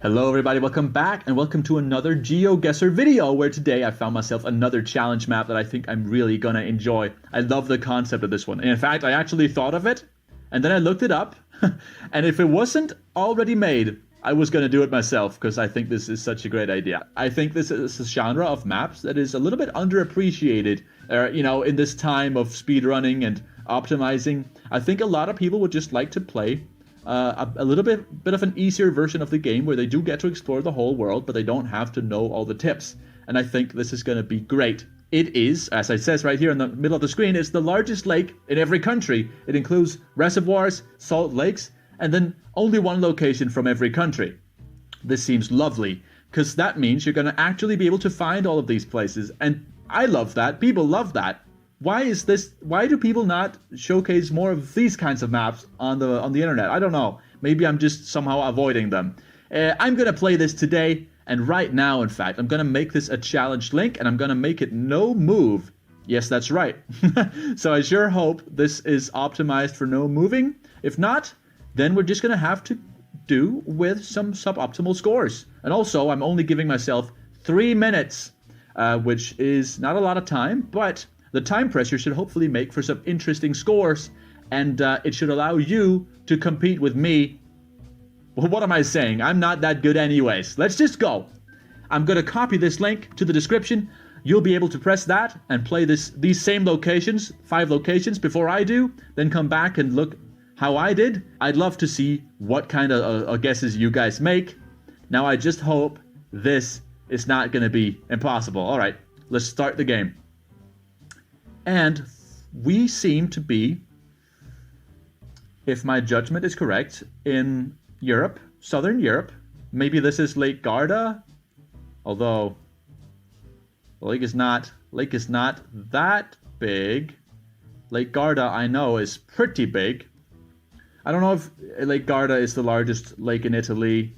Hello everybody, welcome back and welcome to another GeoGuessr video where today I found myself another challenge map that I think I'm really gonna enjoy. I love the concept of this one. And in fact, I actually thought of it and then I looked it up and if it wasn't already made, I was gonna do it myself because I think this is such a great idea. I think this is a genre of maps that is a little bit underappreciated, in this time of speedrunning and optimizing. I think a lot of people would just like to play a little bit of an easier version of the game where they do get to explore the whole world, but they don't have to know all the tips. And I think this is going to be great. It is, as it says right here in the middle of the screen, it's the largest lake in every country. It includes reservoirs, salt lakes, and then only one location from every country. This seems lovely, because that means you're going to actually be able to find all of these places. And I love that. People love that. Why do people not showcase more of these kinds of maps on the internet? I don't know. Maybe I'm just somehow avoiding them. I'm going to play this today, and right now, in fact, I'm going to make this a challenge link, and I'm going to make it no move. Yes, that's right. So I sure hope this is optimized for no moving. If not, then we're just going to have to do with some suboptimal scores. And also, I'm only giving myself 3 minutes, which is not a lot of time, but the time pressure should hopefully make for some interesting scores, and it should allow you to compete with me. Well, what am I saying? I'm not that good anyways. Let's just go. I'm going to copy this link to the description. You'll be able to press that and play these same locations, 5 locations, before I do. Then come back and look how I did. I'd love to see what kind of guesses you guys make. Now, I just hope this is not going to be impossible. All right, let's start the game. And we seem to be, if my judgment is correct, in Europe, Southern Europe. Maybe this is Lake Garda, although the lake is not that big. Lake Garda, I know, is pretty big. I don't know if Lake Garda is the largest lake in Italy.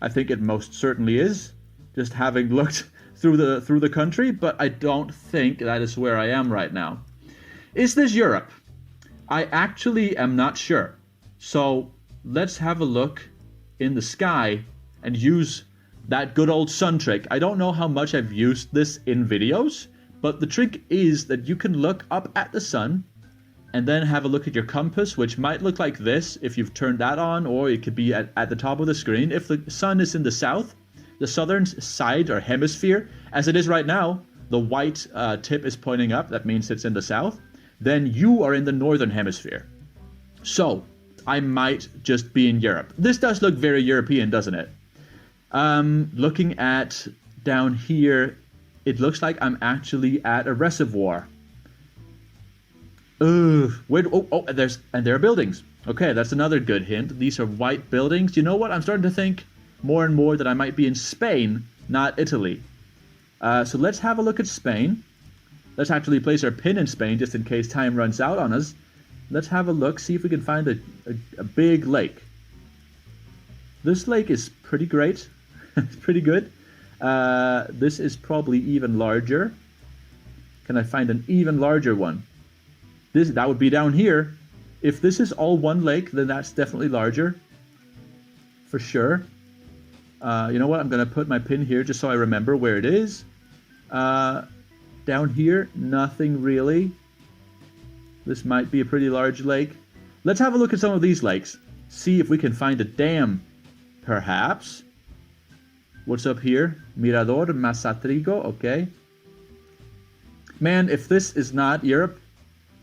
I think it most certainly is, just having looked through the country, but I don't think that is where I am right now. Is this Europe? I actually am not sure. So let's have a look in the sky and use that good old sun trick. I don't know how much I've used this in videos, but the trick is that you can look up at the sun and then have a look at your compass, which might look like this if you've turned that on, or it could be at the top of the screen. If the sun is in the south, the southern side or hemisphere, as it is right now, the white tip is pointing up. That means it's in the south. Then you are in the northern hemisphere. So I might just be in Europe. This does look very European, doesn't it? Looking at down here, it looks like I'm actually at a reservoir. There are buildings. Okay, that's another good hint. These are white buildings. You know what? I'm starting to think more and more that I might be in Spain, not Italy. So let's have a look at Spain. Let's actually place our pin in Spain just in case time runs out on us. Let's have a look, see if we can find a big lake. This lake is pretty great. It's pretty good. This is probably even larger. Can I find an even larger one? That would be down here. If this is all one lake, then that's definitely larger. For sure. You know what? I'm going to put my pin here just so I remember where it is. Down here, nothing really. This might be a pretty large lake. Let's have a look at some of these lakes. See if we can find a dam, perhaps. What's up here? Mirador Masatrigo, okay. Man, if this is not Europe,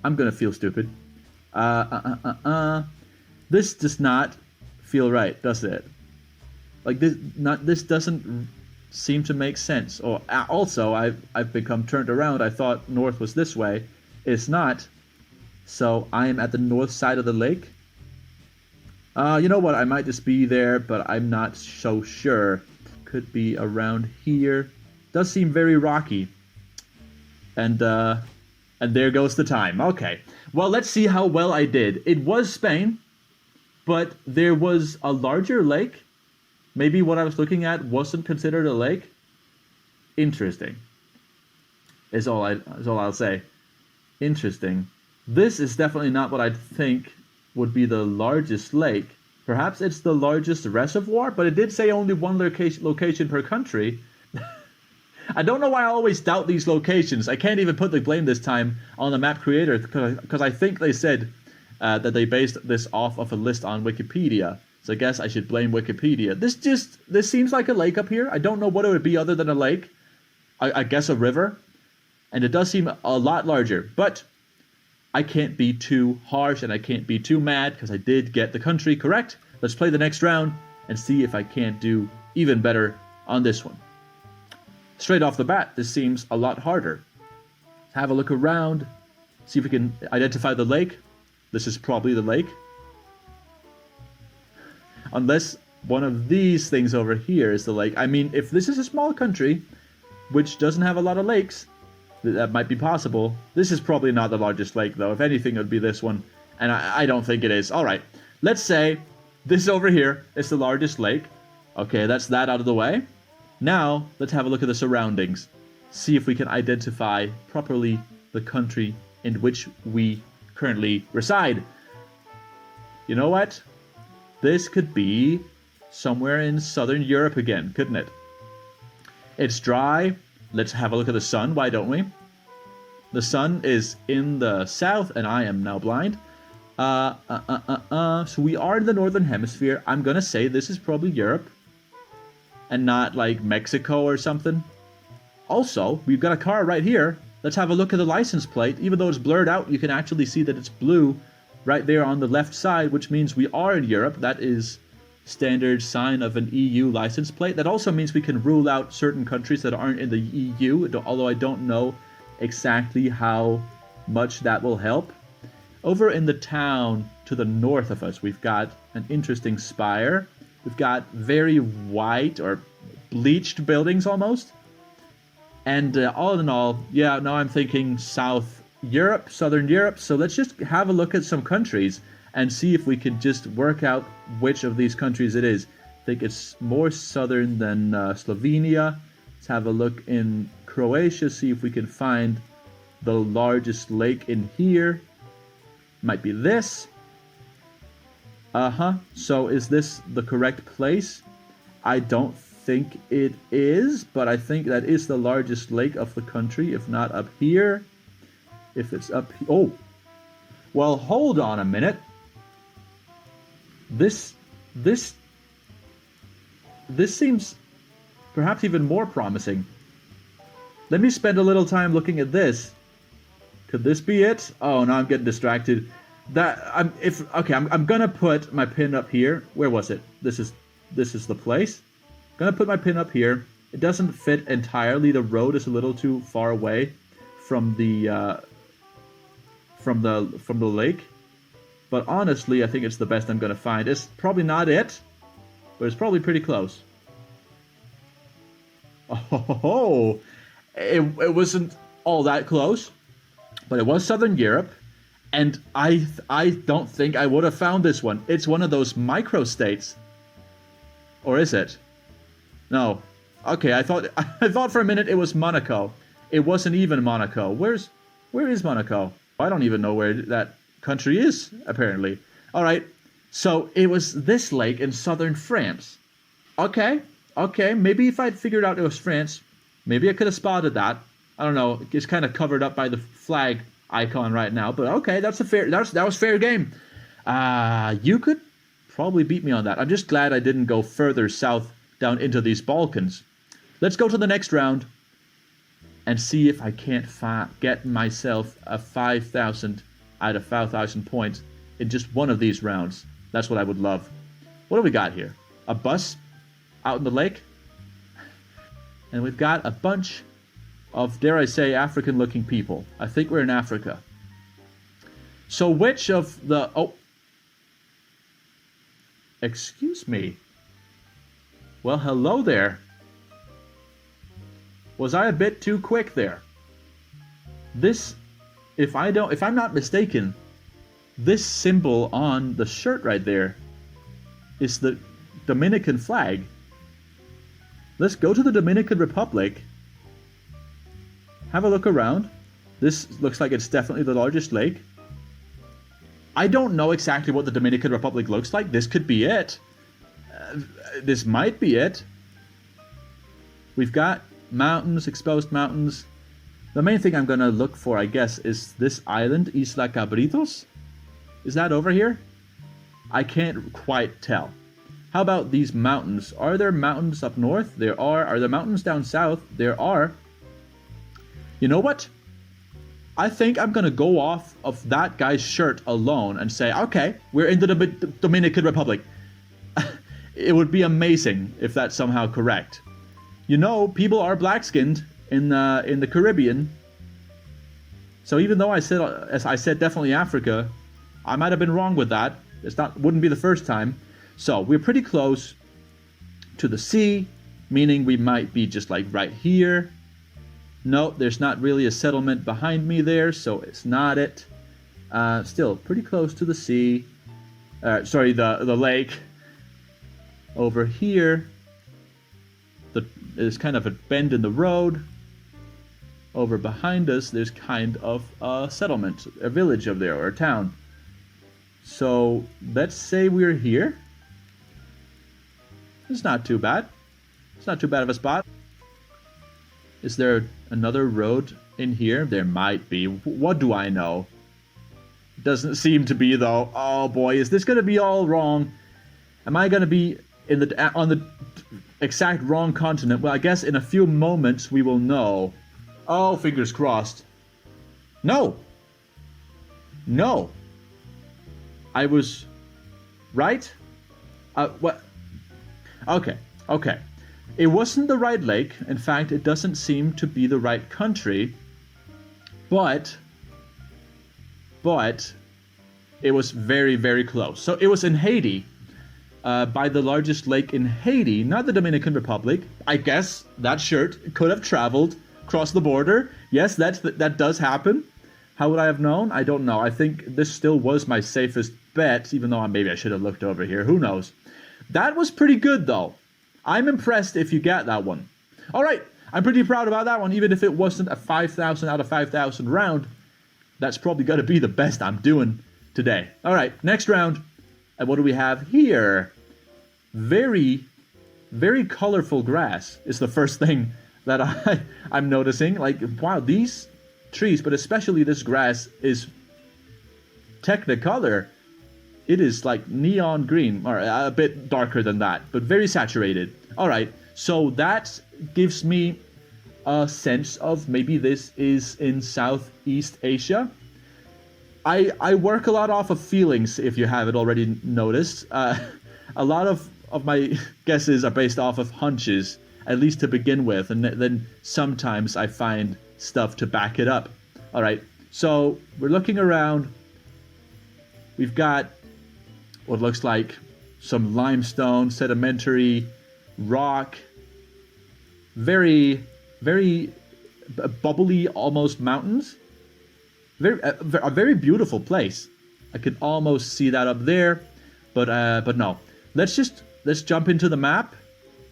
I'm going to feel stupid. This does not feel right, does it? Like this doesn't seem to make sense. Or also, I've become turned around. I thought north was this way. It's not. So I am at the north side of the lake. You know what? I might just be there, but I'm not so sure. Could be around here. Does seem very rocky. And there goes the time. Okay. Well, let's see how well I did. It was Spain, but there was a larger lake. Maybe what I was looking at wasn't considered a lake. Interesting. Is all I'll say. Interesting. This is definitely not what I think would be the largest lake. Perhaps it's the largest reservoir, but it did say only one location per country. I don't know why I always doubt these locations. I can't even put the blame this time on the map creator because I think they said that they based this off of a list on Wikipedia. So I guess I should blame Wikipedia. This seems like a lake up here. I don't know what it would be other than a lake. I guess a river. And it does seem a lot larger. But I can't be too harsh and I can't be too mad because I did get the country correct. Let's play the next round and see if I can't do even better on this one. Straight off the bat, this seems a lot harder. Have a look around. See if we can identify the lake. This is probably the lake. Unless one of these things over here is the lake. I mean, if this is a small country, which doesn't have a lot of lakes, that might be possible. This is probably not the largest lake, though. If anything, it would be this one. And I don't think it is. All right. Let's say this over here is the largest lake. Okay, that's that out of the way. Now, let's have a look at the surroundings. See if we can identify properly the country in which we currently reside. You know what? This could be somewhere in southern Europe again, couldn't it? It's dry. Let's have a look at the sun, why don't we? The sun is in the south, and I am now blind. So we are in the northern hemisphere. I'm gonna say this is probably Europe. And not like Mexico or something. Also, we've got a car right here. Let's have a look at the license plate. Even though it's blurred out, you can actually see that it's blue right there on the left side, which means we are in Europe. That is standard sign of an EU license plate. That also means we can rule out certain countries that aren't in the EU, although I don't know exactly how much that will help. Over in the town to the north of us, we've got an interesting spire. We've got very white or bleached buildings almost. And all in all, yeah, now I'm thinking South Europe, Southern Europe. So let's just have a look at some countries and see if we can just work out which of these countries it is. I think it's more southern than Slovenia. Let's have a look in Croatia, see if we can find the largest lake in here. Might be this. So is this the correct place? I don't think it is, but I think that is the largest lake of the country, if not up here. If it's up here. Oh, well, hold on a minute. This seems perhaps even more promising. Let me spend a little time looking at this. Could this be it? Oh, no, I'm getting distracted. I'm gonna put my pin up here. Where was it? This is the place. I'm gonna put my pin up here. It doesn't fit entirely. The road is a little too far away from the lake. But honestly, I think it's the best I'm gonna find. It's probably not it, but it's probably pretty close. Oh, it wasn't all that close, but it was Southern Europe. And I don't think I would have found this one. It's one of those microstates. Or is it? No. Okay, I thought for a minute it was Monaco. It wasn't even Monaco. Where is Monaco? I don't even know where that country is, apparently. All right. So it was this lake in southern France. Okay. Maybe if I'd figured out it was France, maybe I could have spotted that. I don't know. It's kind of covered up by the flag icon right now, but okay, that was fair game. You could probably beat me on that. I'm just glad I didn't go further south down into these Balkans. Let's go to the next round and see if I can't get myself a 5,000 out of 5,000 points in just one of these rounds. That's what I would love. What do we got here? A bus out in the lake, and we've got a bunch of, dare I say, African-looking people. I think we're in Africa. So which of the... Oh. Excuse me. Well, hello there. Was I a bit too quick there? This, if I'm not mistaken, this symbol on the shirt right there is the Dominican flag. Let's go to the Dominican Republic. Have a look around. This looks like it's definitely the largest lake. I don't know exactly what the Dominican Republic looks like. This could be it. This might be it. We've got mountains, exposed mountains. The main thing I'm going to look for, I guess, is this island, Isla Cabritos. Is that over here? I can't quite tell. How about these mountains? Are there mountains up north? There are. Are there mountains down south? There are. You know what? I think I'm going to go off of that guy's shirt alone and say, okay, we're in the Dominican Republic. It would be amazing if that's somehow correct. You know, people are black-skinned in the Caribbean. So even though I said, as I said, definitely Africa, I might have been wrong with that. Wouldn't be the first time. So we're pretty close to the sea, meaning we might be just like right here. No, there's not really a settlement behind me there, so it's not it. Still pretty close to the sea. Sorry, the lake. Over here, there's kind of a bend in the road. Over behind us, there's kind of a settlement, a village over there, or a town. So let's say we're here. It's not too bad. It's not too bad of a spot. Is there another road in here? There might be. What do I know? Doesn't seem to be, though. Oh boy, is this going to be all wrong? Am I going to be on the exact wrong continent? Well, I guess in a few moments we will know. Oh, fingers crossed. No. No. I was right? What? Okay. Okay. It wasn't the right lake. In fact, it doesn't seem to be the right country. But it was very, very close. So it was in Haiti, by the largest lake in Haiti, not the Dominican Republic. I guess that shirt could have traveled across the border. Yes, that does happen. How would I have known? I don't know. I think this still was my safest bet, even though maybe I should have looked over here. Who knows? That was pretty good, though. I'm impressed if you get that one. All right, I'm pretty proud about that one, even if it wasn't a 5,000 out of 5,000 round. That's probably going to be the best I'm doing today. All right, next round. And what do we have here? Very, very colorful grass is the first thing that I'm noticing. Like, wow, these trees, but especially this grass, is technicolor. It is like neon green, or a bit darker than that, but very saturated. All right, so that gives me a sense of maybe this is in Southeast Asia. I work a lot off of feelings, if you haven't already noticed. A lot of my guesses are based off of hunches, at least to begin with, and then sometimes I find stuff to back it up. All right, so we're looking around. We've got what looks like some limestone, sedimentary rock, very, very bubbly, almost mountains. A very beautiful place. I could almost see that up there, but no. Let's jump into the map,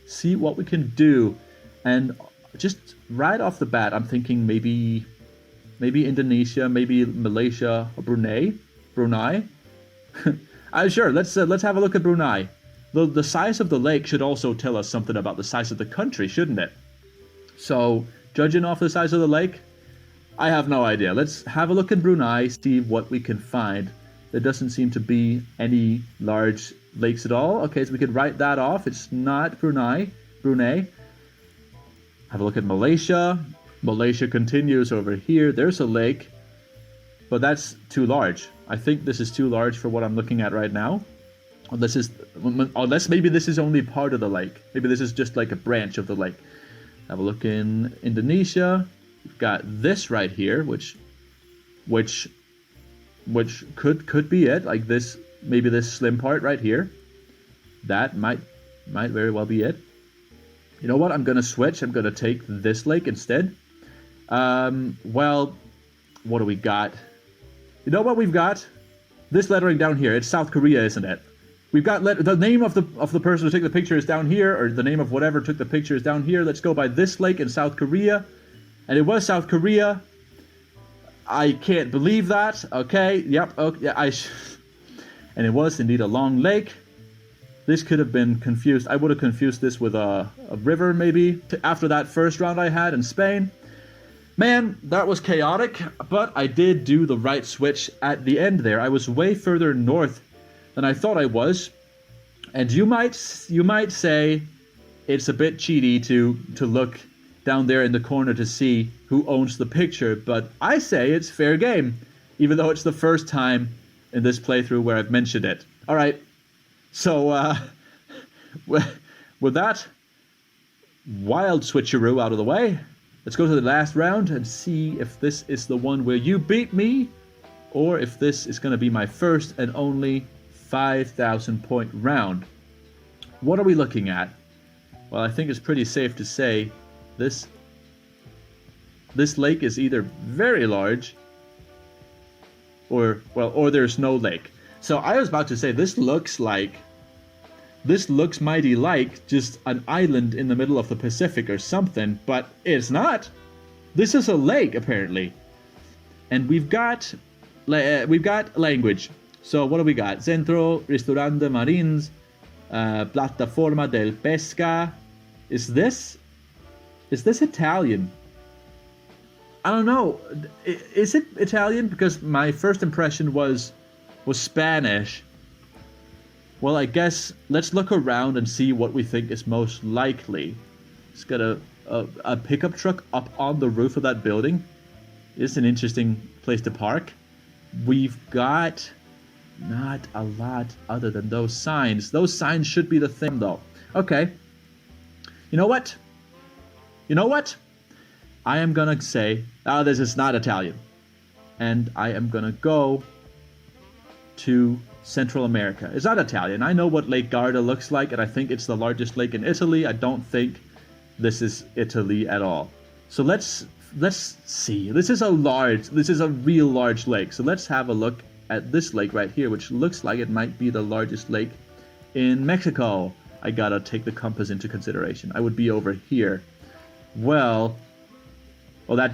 see what we can do, and just right off the bat, I'm thinking maybe Indonesia, maybe Malaysia, or Brunei. Sure. Let's have a look at Brunei. The size of the lake should also tell us something about the size of the country, shouldn't it? So, judging off the size of the lake, I have no idea. Let's have a look at Brunei, see what we can find. There doesn't seem to be any large lakes at all. Okay, so we could write that off. It's not Brunei. Have a look at Malaysia. Malaysia continues over here. There's a lake, but that's too large. I think this is too large for what I'm looking at right now. Unless maybe this is only part of the lake. Maybe this is just like a branch of the lake. Have a look in Indonesia. We've got this right here, which could be it. Like this, maybe this slim part right here. That might very well be it. You know what? I'm gonna switch. I'm gonna take this lake instead. Well, what do we got? You know what we've got? This lettering down here. It's South Korea, isn't it? We've got the name of the person who took the picture is down here, or the name of whatever took the picture is down here. Let's go by this lake in South Korea. And it was South Korea. I can't believe that. Okay, yep, okay, and it was indeed a long lake. This could have been confused. I would have confused this with a river, maybe, after that first round I had in Spain. Man, that was chaotic, but I did do the right switch at the end there. I was way further north than I thought I was. And you might say it's a bit cheaty to look down there in the corner to see who owns the picture, but I say it's fair game, even though it's the first time in this playthrough where I've mentioned it. All right, so with that wild switcheroo out of the way, let's go to the last round and see if this is the one where you beat me, or if this is going to be my first and only 5,000 point round. What are we looking at? Well, I think it's pretty safe to say this lake is either very large or there's no lake. So I was about to say this looks mighty like just an island in the middle of the Pacific or something, but it's not. This is a lake apparently. And we've got language. So what do we got? Centro Ristorante Marins, Plataforma del Pesca. Is this Italian? I don't know. Is it Italian? Because my first impression was Spanish. Well, I guess let's look around and see what we think is most likely. It's got a pickup truck up on the roof of that building. It's an interesting place to park. We've got not a lot other than those signs. Those signs should be the thing, though. Okay. You know what? I am gonna say, this is not Italian. And I am gonna go to Central America. It's not Italian. I know what Lake Garda looks like, and I think it's the largest lake in Italy. I don't think this is Italy at all. So let's see. This is a real large lake. So let's have a look at this lake right here, which looks like it might be the largest lake in Mexico. I gotta take the compass into consideration. I would be over here. Well,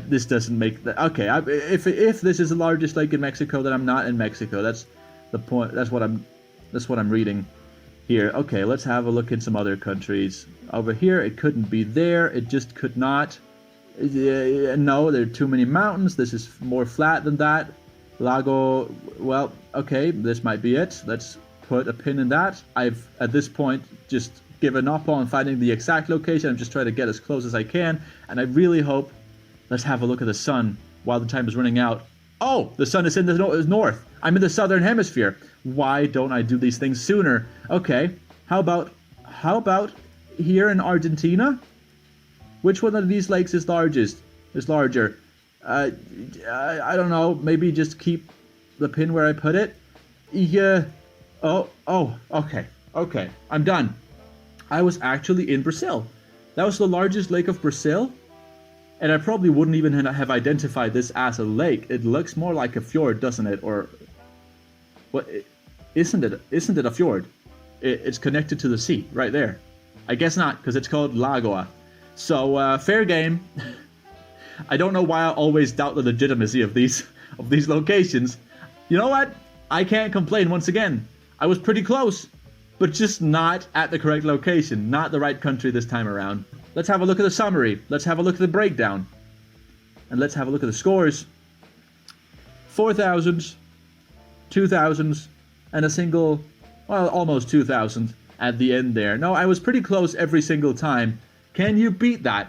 this doesn't make that. Okay, if this is the largest lake in Mexico, then I'm not in Mexico. That's the point. That's what I'm reading here. Okay, let's have a look in some other countries. Over here, it couldn't be there. It just could not. No, there are too many mountains. This is more flat than that. Lago. Well, okay, this might be it. Let's put a pin in that. I've at this point just given up on finding the exact location. I'm just trying to get as close as I can, and I really hope. Let's have a look at the sun while the time is running out. Oh, the sun is in the north. I'm in the southern hemisphere. Why don't I do these things sooner? Okay, how about here in Argentina? Which one of these lakes is larger? I don't know. Maybe just keep the pin where I put it. Yeah. Oh, okay. I'm done. I was actually in Brazil. That was the largest lake of Brazil. And I probably wouldn't even have identified this as a lake. It looks more like a fjord, doesn't it? Or what? Isn't it a fjord? It's connected to the sea right there. I guess not, because it's called Lagoa. So fair game. I don't know why I always doubt the legitimacy of these locations. You know what? I can't complain once again. I was pretty close, but just not at the correct location. Not the right country this time around. Let's have a look at the summary. Let's have a look at the breakdown. And let's have a look at the scores. 4,000s, 2,000s, and a single, well, almost 2,000 at the end there. No, I was pretty close every single time. Can you beat that?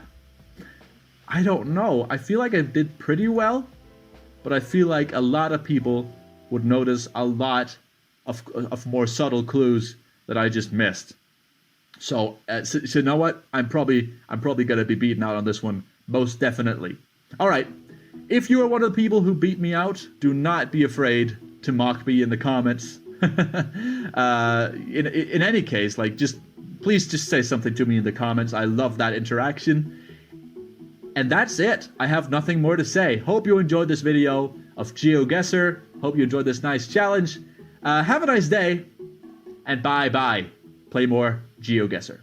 I don't know. I feel like I did pretty well, but I feel like a lot of people would notice a lot of more subtle clues that I just missed. So you know what? I'm probably gonna be beaten out on this one, most definitely. All right. If you are one of the people who beat me out, do not be afraid to mock me in the comments. In any case, please just say something to me in the comments. I love that interaction. And that's it. I have nothing more to say. Hope you enjoyed this video of GeoGuessr. Hope you enjoyed this nice challenge. Have a nice day, and bye-bye. Play more GeoGuessr.